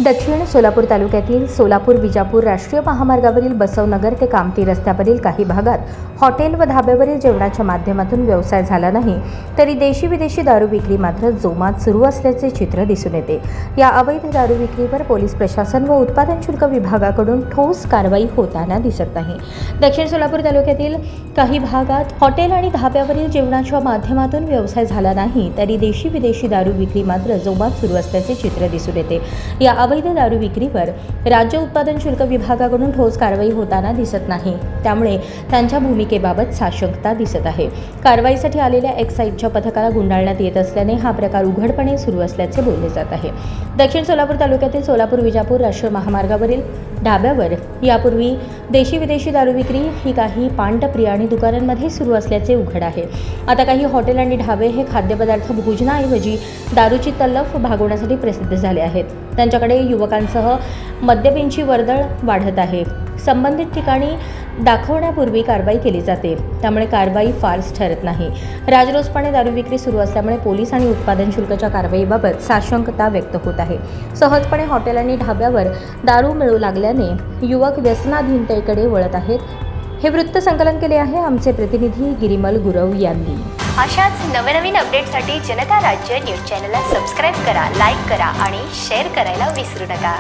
दक्षिण सोलापूर तालुक्यातील सोलापूर-विजापूर राष्ट्रीय महामार्गावरील बसवनगर ते कामठी रस्त्यावरील काही भागात हॉटेल व धाब्यावरील जेवणाच्या माध्यमातून व्यवसाय झाला नाही, तरी देशी-विदेशी दारू विक्री मात्र जोमात सुरू असल्याचे चित्र दिसून येते। या अवैध दारू विक्रीवर पोलीस प्रशासन व उत्पादन शुल्क विभागाकडून ठोस कारवाई होताना दिसत नाही। दक्षिण सोलापूर तालुक्यातील काही भागात हॉटेल आणि धाब्यावरील जेवणाच्या माध्यमातून व्यवसाय झाला नाही, तरी देशी-विदेशी दारू विक्री मात्र जोमात सुरू असल्याचे चित्र दिसून येते। या अवैध दारू विक्रीवर राज्य उत्पादन शुल्क विभागाकडून ठोस कारवाई होताना दिसत नाही, त्यामुळे त्यांच्या भूमिकेबाबत साशंकता दिसत आहे। कारवाईसाठी आलेल्या एक्साईजच्या पथकाला गुंडाळण्यात येत असल्याने हा प्रकार उघडपणे सुरू असल्याचे बोलले जात आहे। दक्षिण सोलापूर तालुक्यातील सोलापूर-विजापूर राष्ट्रीय महामार्गावरील ढाब्यावर यापूर्वी देशी-विदेशी दारू विक्री ही काही पानटपरी आणि दुकानांमध्ये सुरू असल्याचे उघड आहे। आता काही हॉटेल आणि ढाबे हे खाद्यपदार्थ भोजनाऐवजी दारूची तलफ भागवण्यासाठी प्रसिद्ध झाले आहेत। त्यांच्याकडे युवकांसह मद्यपींची वर्दळ वाढत आहे। संबंधित ठिकाणी दाखवण्यापूर्वी कारवाई केली जाते, त्यामुळे कारवाई फारच ठरत नाही। राजरोसपणे दारू विक्री सुरू असल्यामुळे पोलीस आणि उत्पादन शुल्काच्या कारवाईबाबत साशंकता व्यक्त होत आहे। सहजपणे हॉटेल आणि ढाब्यावर दारू मिळू लागल्याने युवक व्यसनाधीनतेकडे वळत आहेत। हे वृत्त संकलन केले आहे आमचे प्रतिनिधी गिरिमल गुरव यांनी। अशाच नवनवीन अपडेटसाठी जनता राज्य न्यूज चॅनलला सबस्क्राईब करा, लाईक करा आणि शेअर करायला विसरू नका।